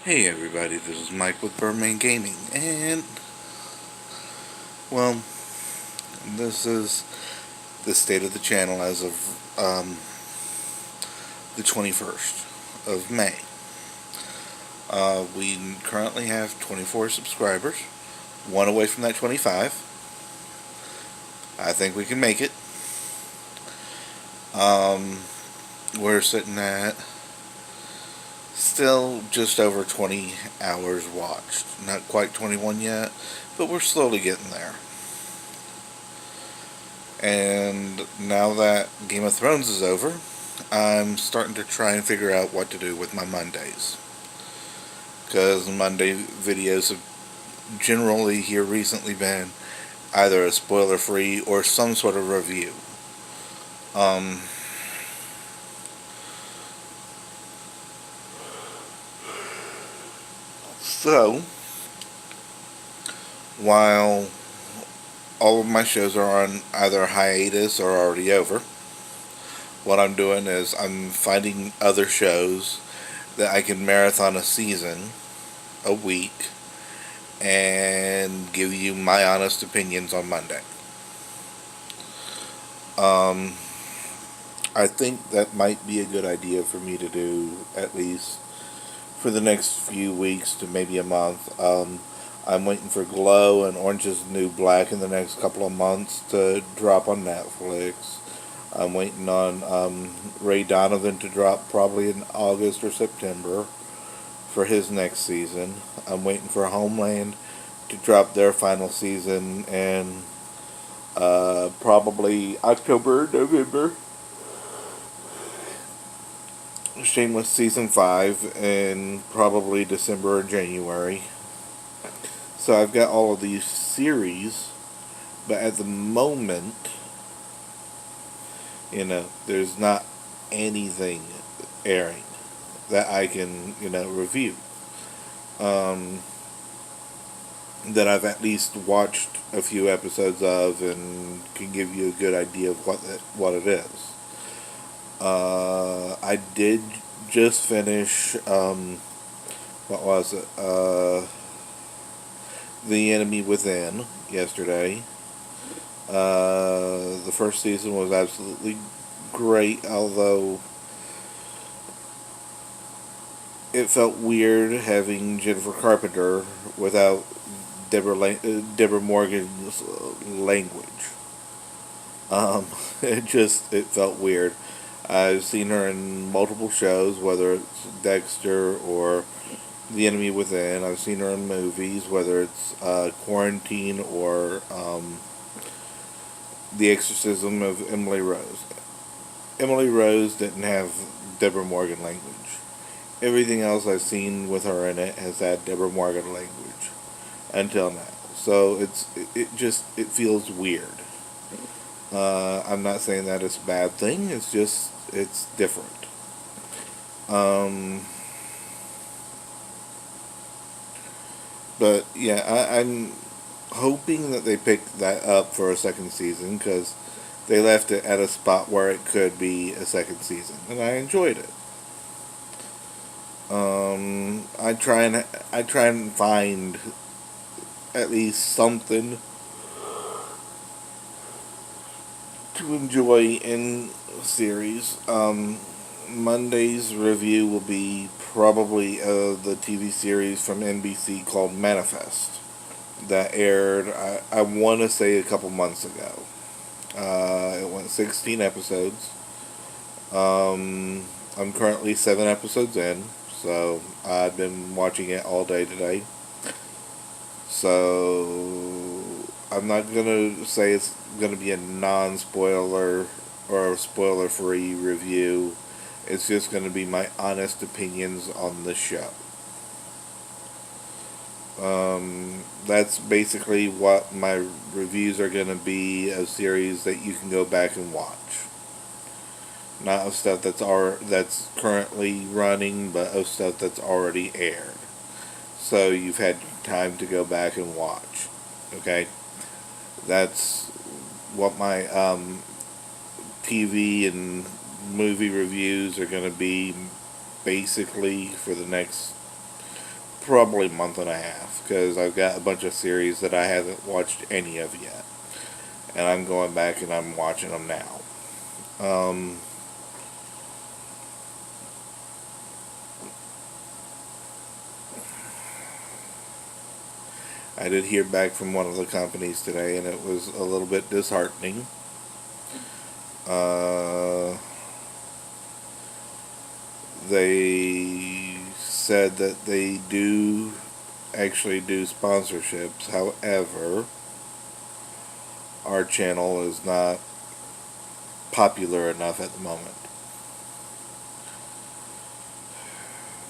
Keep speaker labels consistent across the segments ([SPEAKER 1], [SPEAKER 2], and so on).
[SPEAKER 1] Hey everybody, this is Mike with Birdman Gaming, and well, this is the state of the channel as of the 21st of May. We currently have 24 subscribers, one away from that 25. I think we can make it. Um, we're sitting at still just over 20 hours watched. Not quite 21 yet, but we're slowly getting there. And now that Game of Thrones is over, I'm starting to try and figure out what to do with my Mondays. Because Monday videos have generally here recently been either a spoiler free or some sort of review. Um, so, while all of my shows are on either hiatus or already over, what I'm doing is I'm finding other shows that I can marathon a season, a week, and give you my honest opinions on Monday. Um, I think that might be a good idea for me to do at least for the next few weeks to maybe a month. I'm waiting for Glow and Orange is the New Black in the next couple of months to drop on Netflix. I'm waiting on Ray Donovan to drop probably in August or September for his next season. I'm waiting for Homeland to drop their final season in probably October, November. Shameless season 5 in probably December or January. So I've got all of these series, but at the moment, there's not anything airing that I can, review. Um, that I've at least watched a few episodes of and can give you a good idea of what it is. I did just finish, what was it? The Enemy Within yesterday. The first season was absolutely great, although it felt weird having Jennifer Carpenter without Deborah Morgan's language. It felt weird. I've seen her in multiple shows, whether it's Dexter or The Enemy Within. I've seen her in movies, whether it's Quarantine or The Exorcism of Emily Rose. Emily Rose didn't have Deborah Morgan language. Everything else I've seen with her in it has had Deborah Morgan language until now. So it feels weird. I'm not saying that it's a bad thing. It's different. Um, but yeah, I'm hoping that they pick that up for a second season because they left it at a spot where it could be a second season, and I enjoyed it. I try and find at least something to enjoy in series. Monday's review will be probably the TV series from NBC called Manifest that aired, I want to say, a couple months ago. It went 16 episodes. I'm currently 7 episodes in, so I've been watching it all day today. So I'm not gonna say it's gonna be a non-spoiler or a spoiler-free review. It's just gonna be my honest opinions on the show. That's basically what my reviews are gonna be, of series that you can go back and watch. Not of stuff that's currently running, but of stuff that's already aired. So you've had time to go back and watch. Okay, that's what my TV and movie reviews are going to be basically for the next probably a month and a half, because I've got a bunch of series that I haven't watched any of yet, and I'm going back and I'm watching them now. Um, I did hear back from one of the companies today, and it was a little bit disheartening. Uh, they said that they do actually do sponsorships. However, our channel is not popular enough at the moment.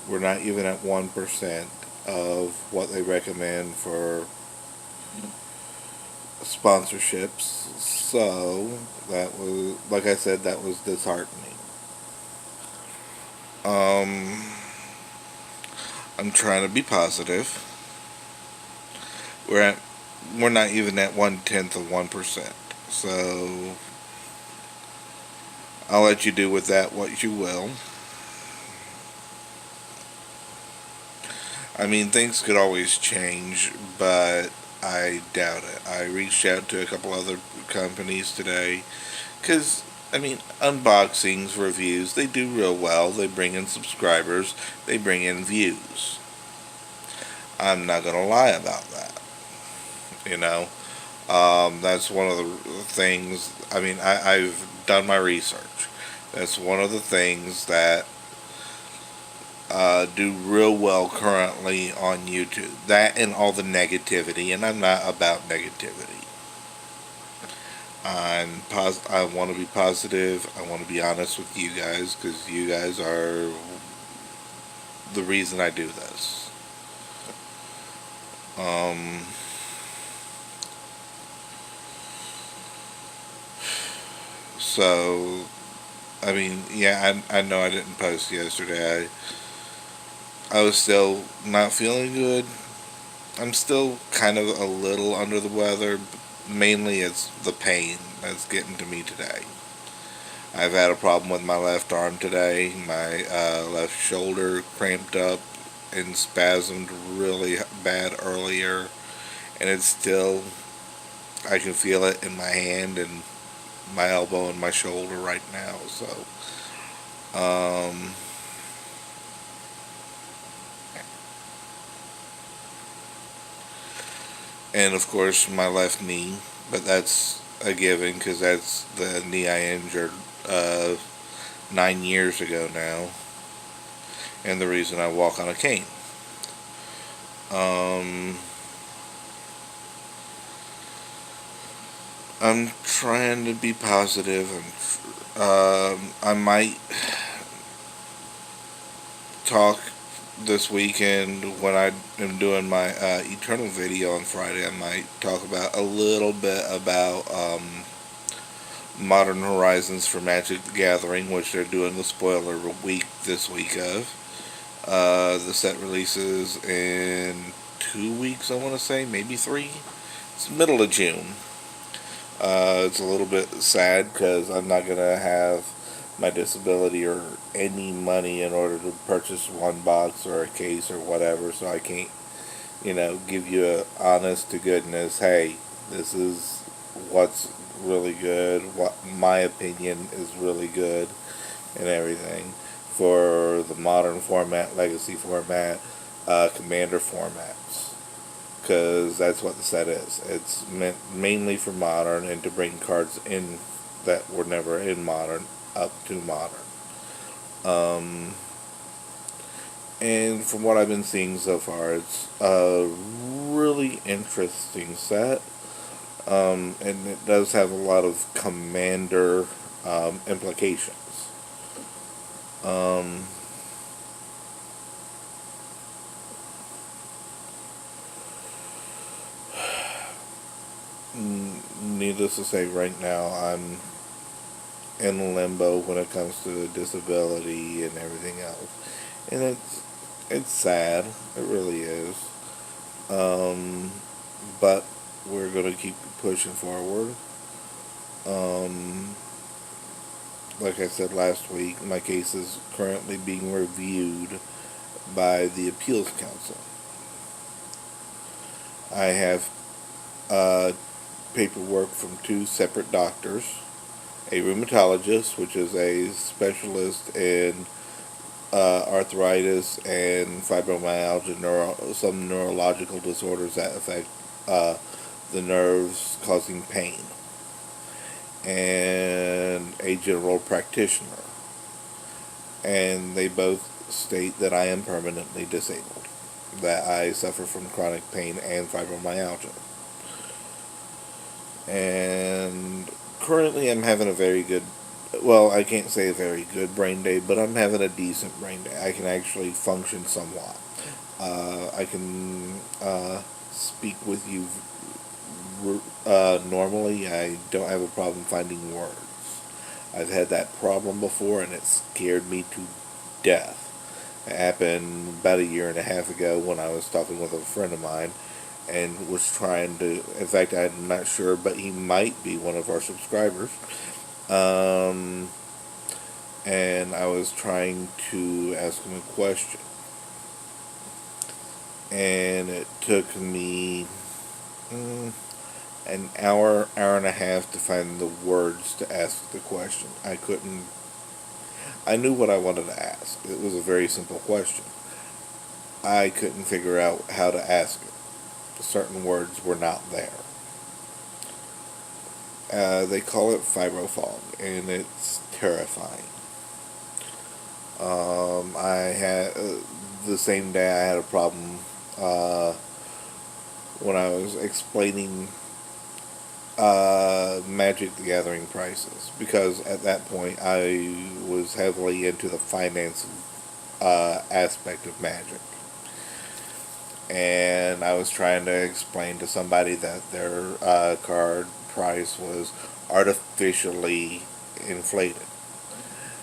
[SPEAKER 1] We're not even at 1% of what they recommend for sponsorships. So, that was, like I said, that was disheartening. Um, I'm trying to be positive. We're at, we're not even at 1/10 of 1%. So, I'll let you do with that what you will. I mean, things could always change, but I doubt it. I reached out to a couple other companies today because, I mean, unboxings, reviews, they do real well. They bring in subscribers, they bring in views. I'm not going to lie about that. You know, that's one of the things, I mean, I've done my research. That's one of the things that do real well currently on YouTube. That and all the negativity, and I'm not about negativity. I want to be positive. I want to be honest with you guys because you guys are the reason I do this. Um, so, I mean, yeah, I know I didn't post yesterday. I was still not feeling good. I'm still kind of a little under the weather. Mainly it's the pain that's getting to me today. I've had a problem with my left arm today. My left shoulder cramped up and spasmed really bad earlier. And it's still, I can feel it in my hand and my elbow and my shoulder right now. So, um, and of course my left knee, but that's a given because that's the knee I injured 9 years ago now, and the reason I walk on a cane. Um, I'm trying to be positive. I might talk this weekend when I am doing my Eternal video on Friday. I might talk about a little bit about Modern Horizons for Magic the Gathering, which they're doing the spoiler week this week of. The set releases in 2 weeks, I want to say, maybe 3. It's middle of June. It's a little bit sad because I'm not going to have my disability or any money in order to purchase one box or a case or whatever, so I can't, give you a honest to goodness, hey, this is what's really good, what my opinion is really good, and everything for the modern format, legacy format, commander formats. Because that's what the set is. It's meant mainly for modern and to bring cards in that were never in modern up to modern. Um, and from what I've been seeing so far, it's a really interesting set. And it does have a lot of commander implications. Um, Needless to say, right now I'm in limbo when it comes to disability and everything else, and it's sad. It really is. Um, but we're gonna keep pushing forward. Um, like I said last week, my case is currently being reviewed by the appeals council. I have uh, paperwork from two separate doctors, a rheumatologist, which is a specialist in arthritis and fibromyalgia, some neurological disorders that affect uh, the nerves causing pain, and a general practitioner. And they both state that I am permanently disabled, that I suffer from chronic pain and fibromyalgia. And currently I'm having a very good, well, I can't say a very good brain day, but I'm having a decent brain day. I can actually function somewhat. I can speak with you normally. I don't have a problem finding words. I've had that problem before, and it scared me to death. It happened about a year and a half ago when I was talking with a friend of mine and was trying to, in fact, I'm not sure, but he might be one of our subscribers. Um, and I was trying to ask him a question. And it took me an hour and a half to find the words to ask the question. I knew what I wanted to ask. It was a very simple question. I couldn't figure out how to ask it. Certain words were not there. They call it fibrofog, and it's terrifying. I had the same day I had a problem uh, when I was explaining Magic the Gathering prices, because at that point I was heavily into the finance aspect of Magic. And I was trying to explain to somebody that their card price was artificially inflated.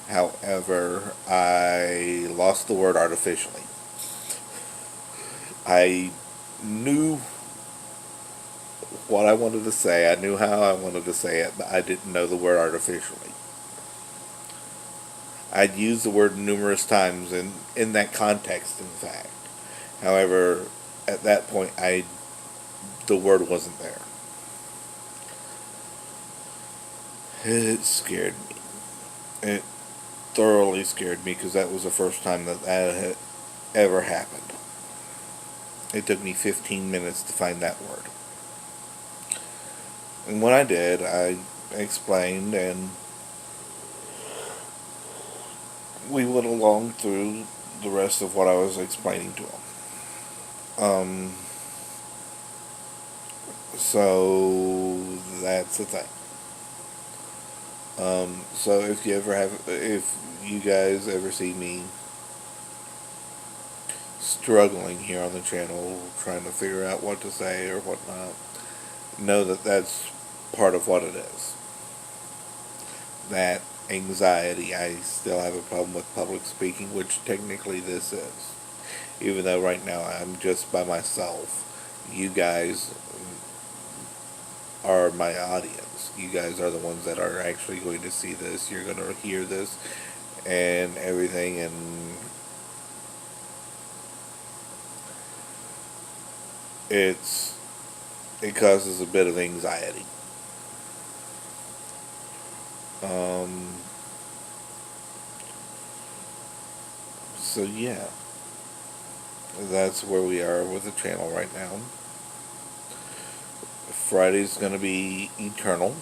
[SPEAKER 1] However, I lost the word artificially. I knew what I wanted to say, I knew how I wanted to say it, but I didn't know the word artificially. I'd used the word numerous times in that context, in fact. However, at that point, the word wasn't there. It scared me. It thoroughly scared me because that was the first time that had ever happened. It took me 15 minutes to find that word. And when I did, I explained, and we went along through the rest of what I was explaining to him. So that's the thing. So if you guys ever see me struggling here on the channel, trying to figure out what to say or whatnot, know that that's part of what it is. That anxiety, I still have a problem with public speaking, which technically this is. Even though right now I'm just by myself, you guys are my audience. You guys are the ones that are actually going to see this. You're going to hear this and everything, and it causes a bit of anxiety. So yeah, that's where we are with the channel right now. Friday's going to be Eternal.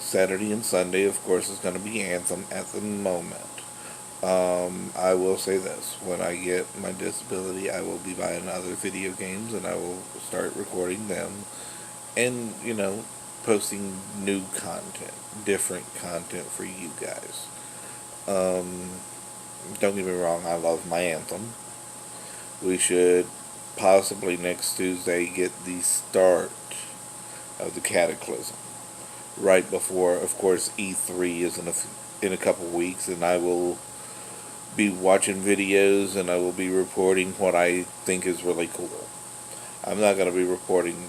[SPEAKER 1] Saturday and Sunday, of course, is going to be Anthem at the moment. I will say this. When I get my disability, I will be buying other video games, and I will start recording them. And, posting new content, different content for you guys. Don't get me wrong, I love my Anthem. We should possibly next Tuesday get the start of the Cataclysm. Right before, of course, E3 is in a couple weeks, and I will be watching videos, and I will be reporting what I think is really cool. I'm not going to be reporting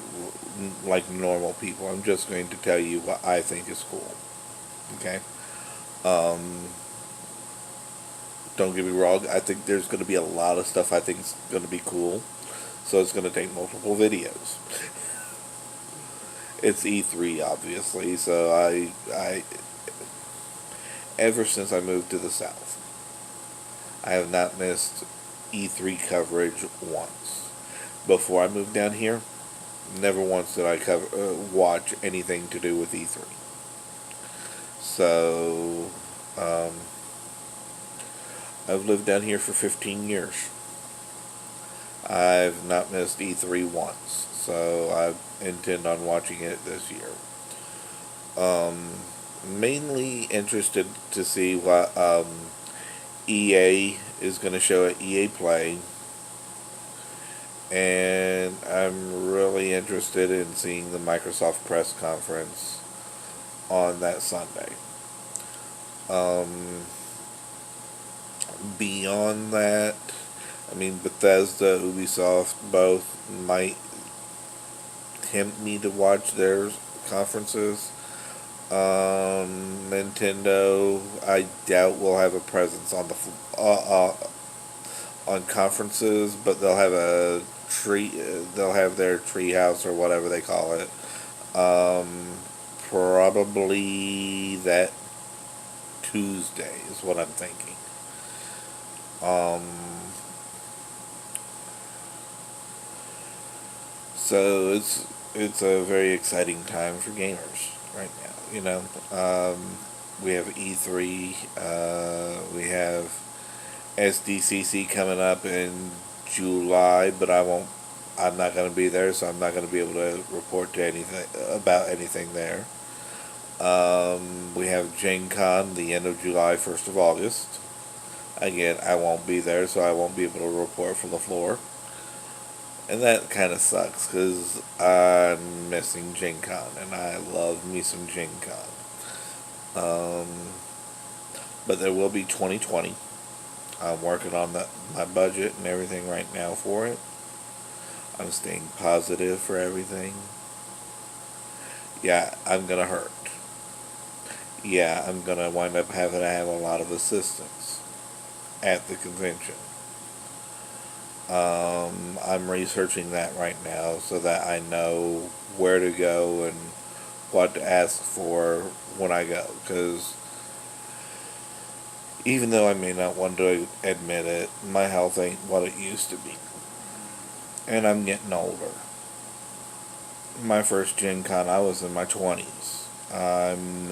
[SPEAKER 1] like normal people. I'm just going to tell you what I think is cool. Okay? Don't get me wrong. I think there's going to be a lot of stuff I think is going to be cool. So it's going to take multiple videos. It's E3, obviously, so ever since I moved to the South, I have not missed E3 coverage once. Before I moved down here, never once did I watch anything to do with E3. So, um, I've lived down here for 15 years. I've not missed E3 once, so I intend on watching it this year. Mainly interested to see what EA is going to show at EA Play, and I'm really interested in seeing the Microsoft press conference on that Sunday. Um, Beyond that, I mean, Bethesda, Ubisoft, both might tempt me to watch their conferences. Nintendo, I doubt will have a presence on the on conferences, but they'll have a tree. They'll have their treehouse or whatever they call it. Probably that Tuesday is what I'm thinking. Um, so it's a very exciting time for gamers right now. We have E3. We have SDCC coming up in July, but I'm not going to be there, so I'm not going to be able to report to anything about anything there. We have Gen Con the end of July, 1st of August. Again, I won't be there, so I won't be able to report from the floor. And that kind of sucks, because I'm missing Gen Con, and I love me some Gen Con. But there will be 2020. I'm working on my budget and everything right now for it. I'm staying positive for everything. Yeah, I'm going to hurt. Yeah, I'm going to wind up having to have a lot of assistance at the convention. I'm researching that right now so that I know where to go and what to ask for when I go. Because even though I may not want to admit it, my health ain't what it used to be. And I'm getting older. My first Gen Con, I was in my 20s. I'm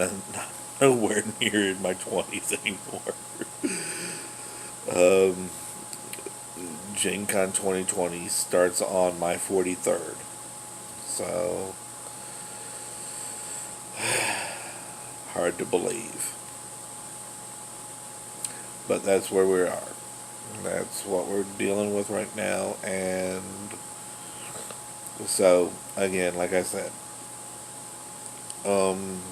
[SPEAKER 1] nowhere near in my 20s anymore. um, Gen Con 2020 starts on my 43rd. So, hard to believe. But that's where we are. That's what we're dealing with right now. And so, again, like I said,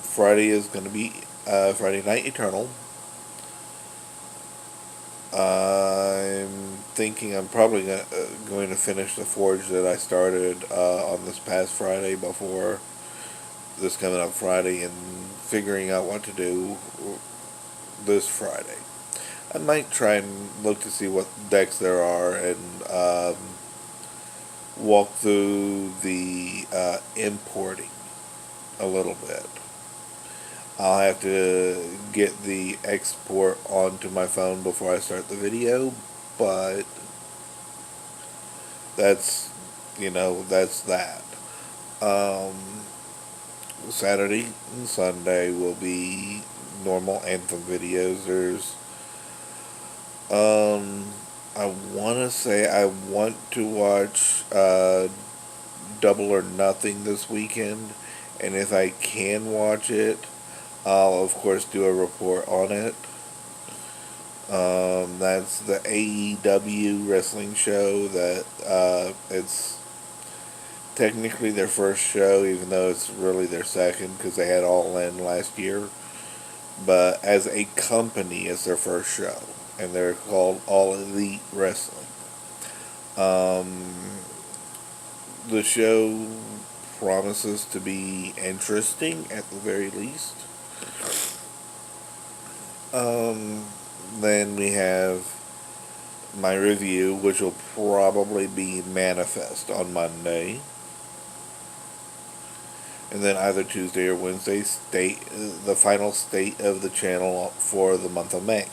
[SPEAKER 1] Friday is going to be Friday Night Eternal. I'm thinking I'm probably going to finish the Forge that I started on this past Friday before this coming up Friday, and figuring out what to do this Friday. I might try and look to see what decks there are and walk through the importing a little bit. I'll have to get the export onto my phone before I start the video, but that's, that's that. Um, Saturday and Sunday will be normal Anthem videos. I want to say I want to watch Double or Nothing this weekend, and if I can watch it, I'll of course do a report on it. That's the AEW wrestling show that it's technically their first show, even though it's really their second because they had All In last year. But as a company, it's their first show, and they're called All Elite Wrestling. The show promises to be interesting at the very least. Then we have my review, which will probably be Manifest on Monday. And then either Tuesday or Wednesday, the final state of the channel for the month of May.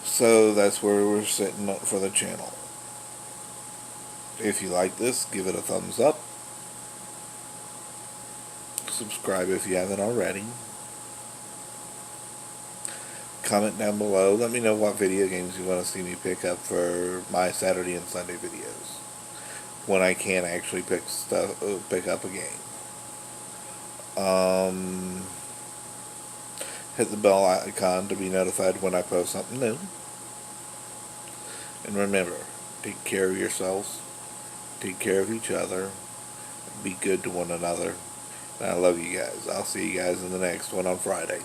[SPEAKER 1] So that's where we're sitting for the channel. If you like this, give it a thumbs up. Subscribe if you haven't already. Comment down below. Let me know what video games you want to see me pick up for my Saturday and Sunday videos, when I can actually pick up a game. Hit the bell icon to be notified when I post something new. And remember, take care of yourselves, take care of each other, be good to one another. And I love you guys. I'll see you guys in the next one on Friday.